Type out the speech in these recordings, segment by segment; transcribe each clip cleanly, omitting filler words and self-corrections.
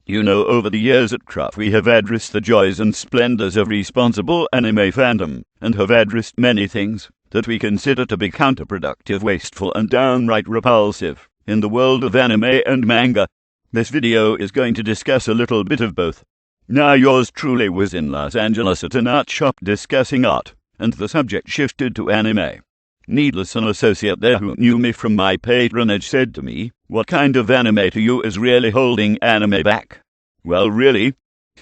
You know, over the years at CRAF we have addressed the joys and splendors of responsible anime fandom, and have addressed many things that we consider to be counterproductive, wasteful, and downright repulsive in the world of anime and manga. This video is going to discuss a little bit of both. Now, yours truly was in Los Angeles at an art shop discussing art, and the subject shifted to anime. Needless, an associate there who knew me from my patronage said to me, "What kind of anime to you is really holding anime back?" Well, really,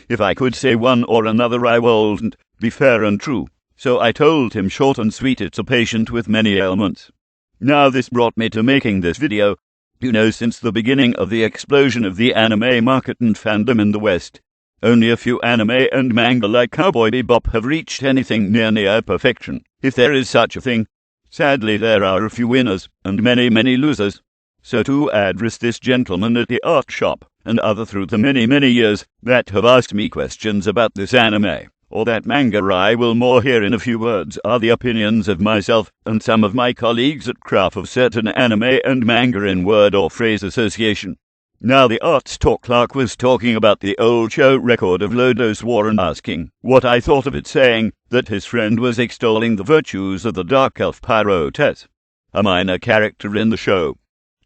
if I could say one or another, I wouldn't be fair and true. So I told him short and sweet, it's a patient with many ailments. Now this brought me to making this video. You know, since the beginning of the explosion of the anime market and fandom in the West, only a few anime and manga like Cowboy Bebop have reached anything near perfection, if there is such a thing. Sadly, there are a few winners and many losers. So to address this gentleman at the art shop, and other through the many years that have asked me questions about this anime or that manga, I will more here in a few words are the opinions of myself and some of my colleagues at CRAF of certain anime and manga in word or phrase association. Now, the arts talk clerk was talking about the old show record of Lodos War and asking what I thought of it, saying that his friend was extolling the virtues of the dark elf Pyrotes, a minor character in the show.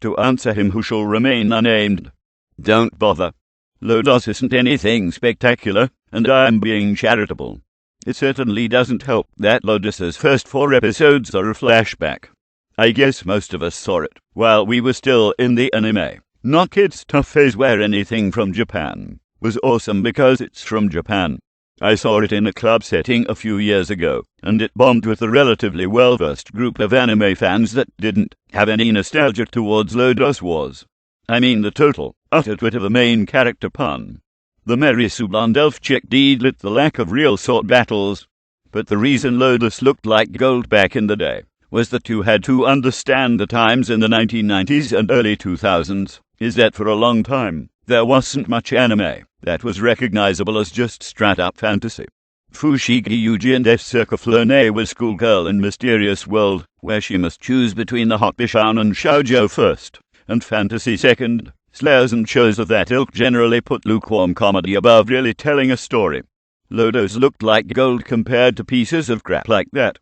To answer him, who shall remain unnamed, "Don't bother. Lodos isn't anything spectacular, and I am being charitable. It certainly doesn't help that Lodos's first 4 episodes are a flashback. I guess most of us saw it while we were still in the anime, not kids' tough phase, where anything from Japan was awesome because it's from Japan. I saw it in a club setting a few years ago, and it bombed with a relatively well-versed group of anime fans that didn't have any nostalgia towards Lodos Wars. I mean the total, utter twit of a main character pun. The merry blonde elf chick deedlit the lack of real sword battles. But the reason Lodos looked like gold back in the day was that you had to understand the times in the 1990s and early 2000s, is that for a long time there wasn't much anime that was recognizable as just straight-up fantasy. Fushigi Yuji and Circaflone was schoolgirl in mysterious world, where she must choose between the hot bishan and shoujo first, and fantasy second. Slayers and shows of that ilk generally put lukewarm comedy above really telling a story. Lodos looked like gold compared to pieces of crap like that.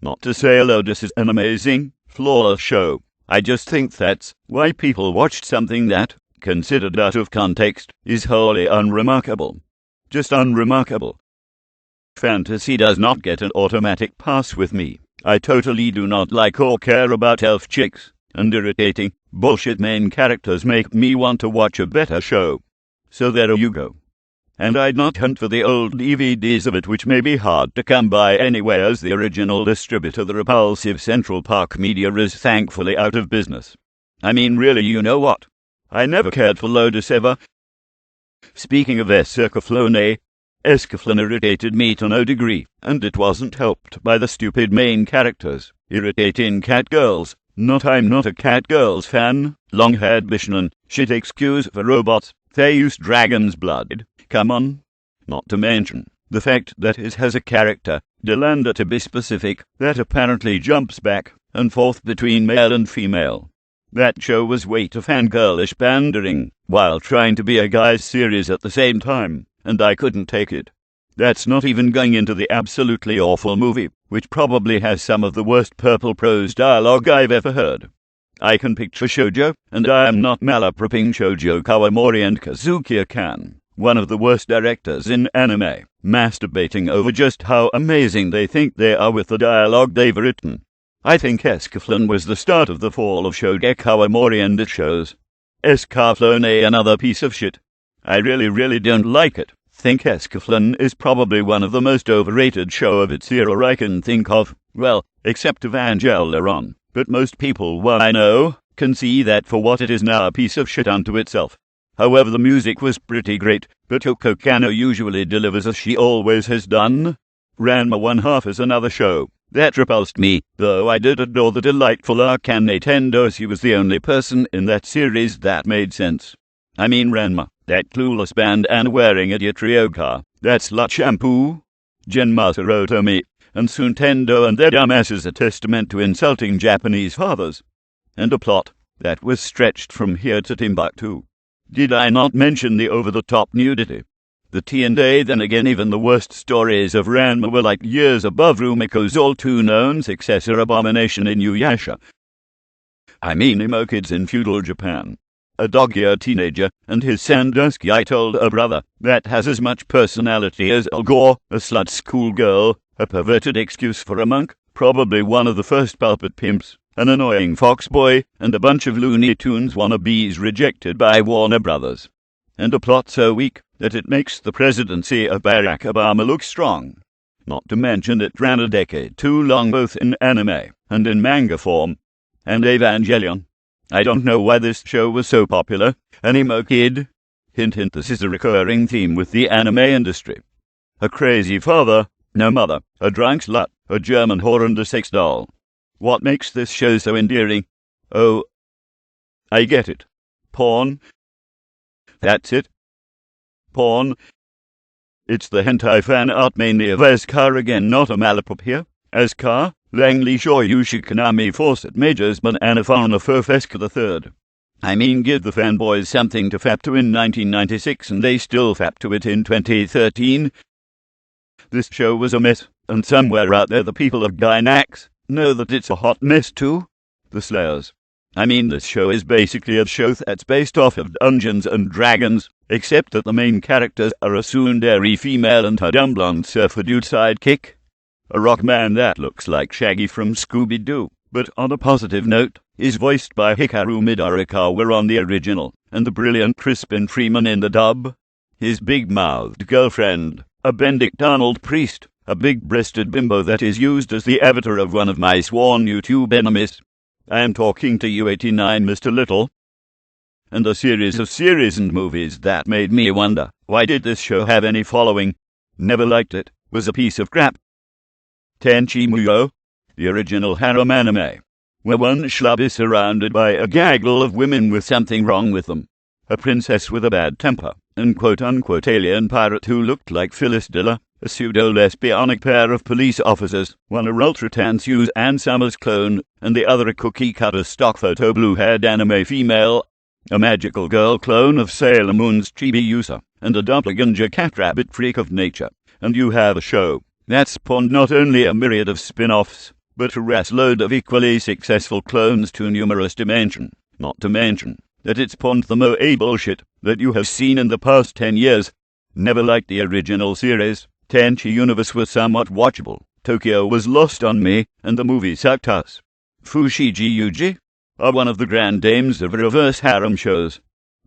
Not to say Lodos is an amazing, flawless show. I just think that's why people watched something that, considered out of context, is wholly unremarkable. Just unremarkable. Fantasy does not get an automatic pass with me. I totally do not like or care about elf chicks, and irritating, bullshit main characters make me want to watch a better show. So there you go. And I'd not hunt for the old DVDs of it, which may be hard to come by anyway, as the original distributor, the repulsive Central Park Media, is thankfully out of business. I mean, really, you know what? I never cared for Lodos ever. Speaking of Circaflone, Escaflon irritated me to no degree, and it wasn't helped by the stupid main characters, irritating cat girls. I'm not a cat girls fan. Long-haired Bishnan, shit excuse for robots. They use dragon's blood. Come on. Not to mention the fact that it has a character, Delanda to be specific, that apparently jumps back and forth between male and female. That show was way too fangirlish pandering, while trying to be a guy's series at the same time, and I couldn't take it. That's not even going into the absolutely awful movie, which probably has some of the worst purple prose dialogue I've ever heard. I can picture shoujo, and I am not malapropping Shoujo Kawamori and Kazuki Kan, one of the worst directors in anime, masturbating over just how amazing they think they are with the dialogue they've written. I think Escaflon was the start of the fall of Shoujo Kawamori, and it shows. Escaflone, another piece of shit. I really don't like it. Think Escaflon is probably one of the most overrated show of its era I can think of, well, except Evangelion, but most people I know can see that for what it is now, a piece of shit unto itself. However, the music was pretty great, but Yoko Kanno usually delivers as she always has done. Ranma One Half is another show that repulsed me, though I did adore the delightful Akane Tendo. She was the only person in that series that made sense. I mean Ranma, that clueless band and wearing a Yatrioka, that slut shampoo, Genmasa Otomi, and Suntendo and their dumbasses, a testament to insulting Japanese fathers, and a plot that was stretched from here to Timbuktu. Did I not mention the over-the-top nudity? The T&A, then again, even the worst stories of Ranma were like years above Rumiko's all-too-known successor abomination Inuyasha. I mean emo kids in feudal Japan. A dog-eared teenager and his Sandusky I told a brother that has as much personality as Al Gore, a slut schoolgirl, a perverted excuse for a monk, probably one of the first pulpit pimps, an annoying fox boy, and a bunch of Looney Tunes wannabes rejected by Warner Brothers. And a plot so weak that it makes the presidency of Barack Obama look strong. Not to mention it ran a decade too long both in anime and in manga form. And Evangelion. I don't know why this show was so popular. An emo kid. Hint hint, this is a recurring theme with the anime industry. A crazy father, no mother, a drunk slut, a German whore and a sex doll. What makes this show so endearing? Oh, I get it. Porn. That's it. Porn. It's the hentai fan art mainly of Askar again, not a malaprop here. Askar, Langley Shore Yushikanami Fawcett Majorsman Anafarna Furfeska III. I mean, give the fanboys something to fap to in 1996 and they still fap to it in 2013. This show was a mess, and somewhere out there the people of Gainax know that it's a hot mess too. The Slayers. I mean, this show is basically a show that's based off of Dungeons and Dragons, except that the main characters are a tsundere female and her dumb blonde surfer dude sidekick. A rock man that looks like Shaggy from Scooby-Doo, but on a positive note, is voiced by Hikaru Midorikawa on the original, and the brilliant Crispin Freeman in the dub. His big-mouthed girlfriend, a Benedict Arnold priest, a big-breasted bimbo that is used as the avatar of one of my sworn YouTube enemies. I am talking to you, 89 Mr. Little. And a series of series and movies that made me wonder, why did this show have any following? Never liked it, was a piece of crap. Tenchi Muyo, the original harem anime, where one schlub is surrounded by a gaggle of women with something wrong with them. A princess with a bad temper, and quote-unquote alien pirate who looked like Phyllis Diller, a pseudo-lesbianic pair of police officers, one a ultra-tan Suze Ann Summers clone, and the other a cookie-cutter stock-photo blue-haired anime female, a magical girl clone of Sailor Moon's Chibi Usa, and a doppelganger cat-rabbit freak of nature. And you have a show that spawned not only a myriad of spin-offs, but a rass-load of equally successful clones to numerous dimension. Not to mention that it spawned the mo bullshit that you have seen in the past 10 years. Never liked the original series. Tenchi Universe was somewhat watchable. Tokyo was lost on me, and the movie sucked ass. Fushigi Yuji are one of the grand dames of reverse harem shows.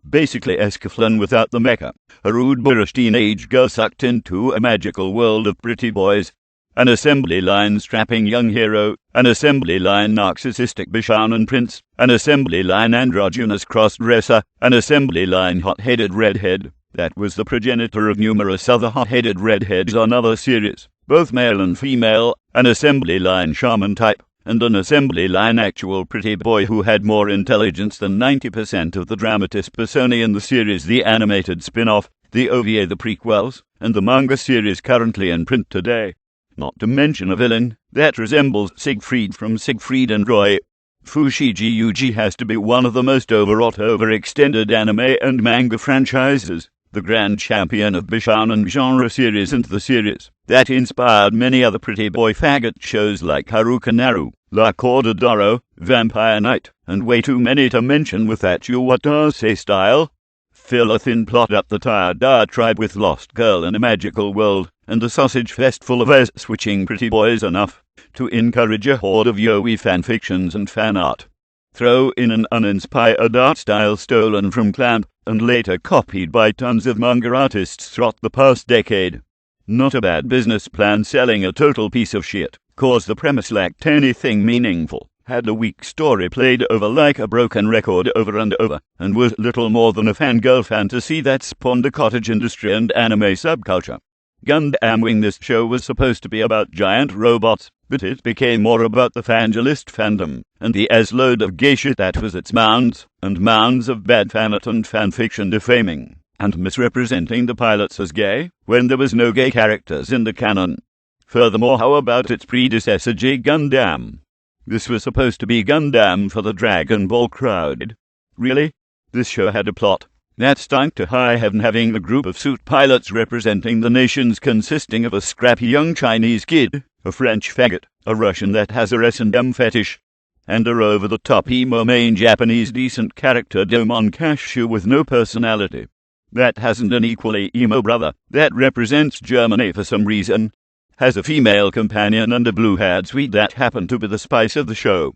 Basically Escaflowne without the mecha. A rude boorish teenage girl sucked into a magical world of pretty boys. An assembly line strapping young hero. An assembly line narcissistic Bishonen prince. An assembly line androgynous cross-dresser. An assembly line hot-headed redhead. That was the progenitor of numerous other hot-headed redheads on other series, both male and female, an assembly line shaman type, and an assembly line actual pretty boy who had more intelligence than 90% of the dramatist persona in the series, the animated spin-off, the OVA, the prequels, and the manga series currently in print today. Not to mention a villain that resembles Siegfried from Siegfried and Roy. Fushigi Yuji has to be one of the most overwrought, overextended anime and manga franchises. The grand champion of Bishonen genre series and the series that inspired many other pretty boy faggot shows like Haruka Naru, La Cordadoro, Vampire Knight, and way too many to mention with that you what does say style. Fill a thin plot up the tired diatribe with Lost Girl in a magical world, and a sausage fest full of ass-switching pretty boys enough to encourage a horde of Yowie fanfictions and fan art. Throw in an uninspired art style stolen from Clamp, and later copied by tons of manga artists throughout the past decade. Not a bad business plan, selling a total piece of shit, cause the premise lacked anything meaningful, had a weak story played over like a broken record over and over, and was little more than a fangirl fantasy that spawned a cottage industry and anime subculture. Gundam Wing. This show was supposed to be about giant robots, but it became more about the fangelist fandom, and the as-load of gay shit that was its mounds, and mounds of bad fanart and fanfiction defaming, and misrepresenting the pilots as gay, when there was no gay characters in the canon. Furthermore, how about its predecessor G Gundam? This was supposed to be Gundam for the Dragon Ball crowd. Really? This show had a plot, That stunk to high heaven, having a group of suit pilots representing the nations consisting of a scrappy young Chinese kid, a French faggot, a Russian that has a S&M fetish, and a over-the-top emo main Japanese decent character Domon Cashew with no personality. That hasn't an equally emo brother that represents Germany for some reason, has a female companion and a blue-haired sweet that happen to be the spice of the show.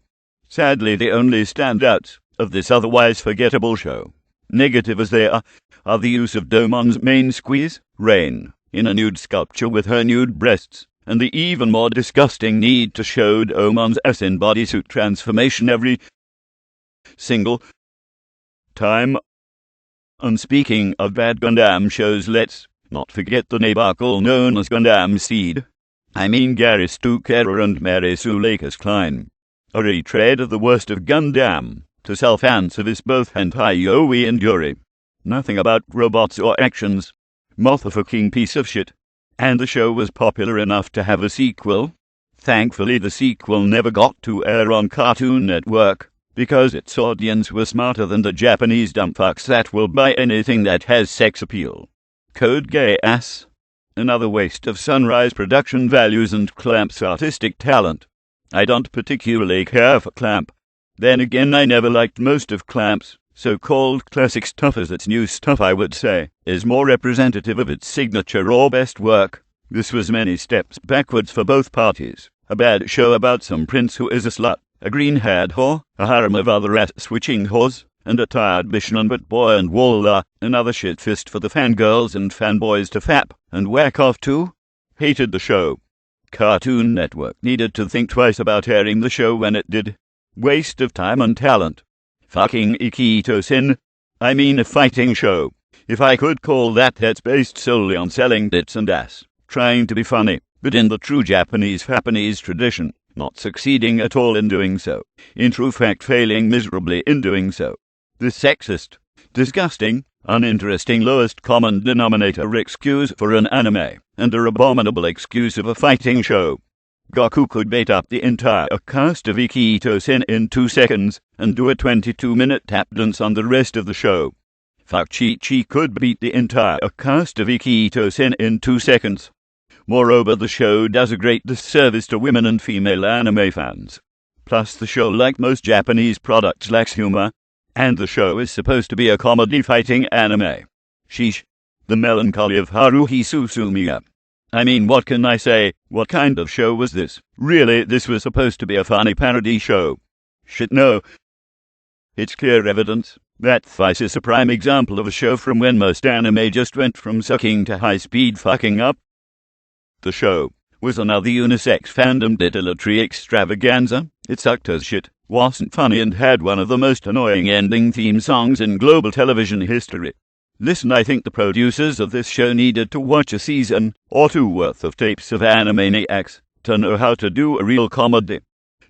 Sadly, the only standouts of this otherwise forgettable show, negative as they are the use of Domon's main squeeze, Rain, in a nude sculpture with her nude breasts, and the even more disgusting need to show Domon's ass in bodysuit transformation every single time. And speaking of bad Gundam shows, let's not forget the debacle known as Gundam Seed. I mean Gary Stuckera and Mary Sue Lakers Klein. A retread of the worst of Gundam to sell fan service both hentai yaoi and yuri. Nothing about robots or actions. Motherfucking piece of shit. And the show was popular enough to have a sequel. Thankfully, the sequel never got to air on Cartoon Network, because its audience was smarter than the Japanese dumbfucks that will buy anything that has sex appeal. Code gay ass. Another waste of Sunrise production values and Clamp's artistic talent. I don't particularly care for Clamp. Then again, I never liked most of Clamp's so-called classic stuff, as its new stuff, I would say, is more representative of its signature or best work. This was many steps backwards for both parties. A bad show about some prince who is a slut, a green-haired whore, a harem of other ass-switching whores, and a tired bishnon but boy and walla, another shit-fist for the fangirls and fanboys to fap and whack off to. Hated the show. Cartoon Network needed to think twice about airing the show when it did. Waste of time and talent. Fucking Ikito-sin. I mean a fighting show. If I could call that's based solely on selling tits and ass, trying to be funny, but in the true Japanese tradition, not succeeding at all in doing so, in true fact failing miserably in doing so. This sexist, disgusting, uninteresting lowest common denominator excuse for an anime, and a abominable excuse of a fighting show. Goku could bait up the entire cast of Ikito-sen in 2 seconds, and do a 22-minute tap dance on the rest of the show. Fuck Chi-Chi could beat the entire cast of Ikito-sen in 2 seconds. Moreover, the show does a great disservice to women and female anime fans. Plus, the show, like most Japanese products, lacks humor, and the show is supposed to be a comedy fighting anime. Sheesh. The melancholy of Haruhi Suzumiya. I mean, what can I say? What kind of show was this? Really, this was supposed to be a funny parody show. Shit, no. It's clear evidence that Vice is a prime example of a show from when most anime just went from sucking to high-speed fucking up. The show was another unisex fandom titillatory extravaganza. It sucked as shit, wasn't funny, and had one of the most annoying ending theme songs in global television history. Listen, I think the producers of this show needed to watch a season or 2 worth of tapes of Animaniacs to know how to do a real comedy.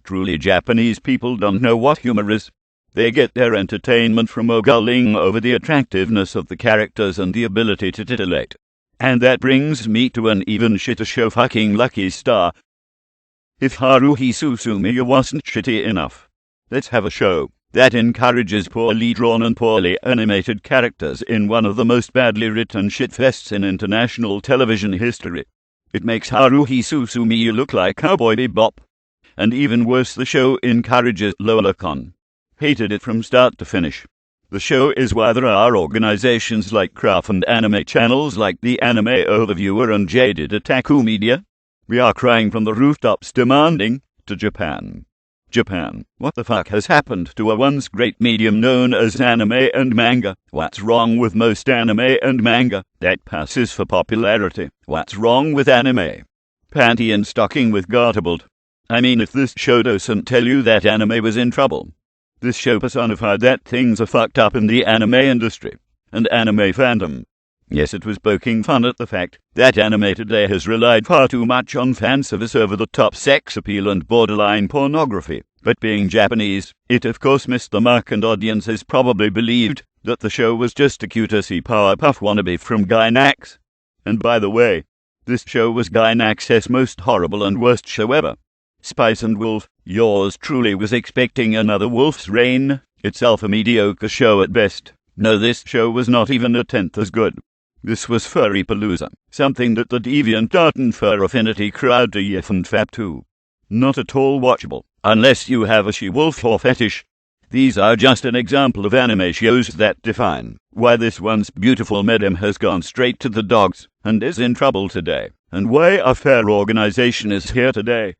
Truly, Japanese people don't know what humor is. They get their entertainment from ogling over the attractiveness of the characters and the ability to titillate. And that brings me to an even shitter show, fucking Lucky Star. If Haruhi Suzumiya wasn't shitty enough, let's have a show that encourages poorly drawn and poorly animated characters in one of the most badly written shitfests in international television history. It makes Haruhi Suzumiya look like Cowboy Bebop. And even worse, the show encourages lolicon. Hated it from start to finish. The show is why there are organizations like CRAF and anime channels like the Anime Overviewer and Jaded Otaku Media. We are crying from the rooftops demanding to Japan. Japan, what the fuck has happened to a once great medium known as anime and manga? What's wrong with most anime and manga that passes for popularity? What's wrong with anime? Panty and stocking with Garterbald. I mean, if this show doesn't tell you that anime was in trouble. This show personified that things are fucked up in the anime industry and anime fandom. Yes, it was poking fun at the fact that anime today has relied far too much on fan service, over-the-top sex appeal and borderline pornography. But being Japanese, it of course missed the mark, and audiences probably believed that the show was just a cutesy Powerpuff wannabe from Gainax. And by the way, this show was Gainax's most horrible and worst show ever. Spice and Wolf, yours truly was expecting another Wolf's Reign, itself a mediocre show at best. No, this show was not even a tenth as good. This was Furrypalooza, something that the deviant art and fur affinity crowd to yiff and fap to. Not at all watchable, unless you have a she-wolf or fetish. These are just an example of anime shows that define why this once beautiful medium has gone straight to the dogs and is in trouble today, and why a fair organization is here today.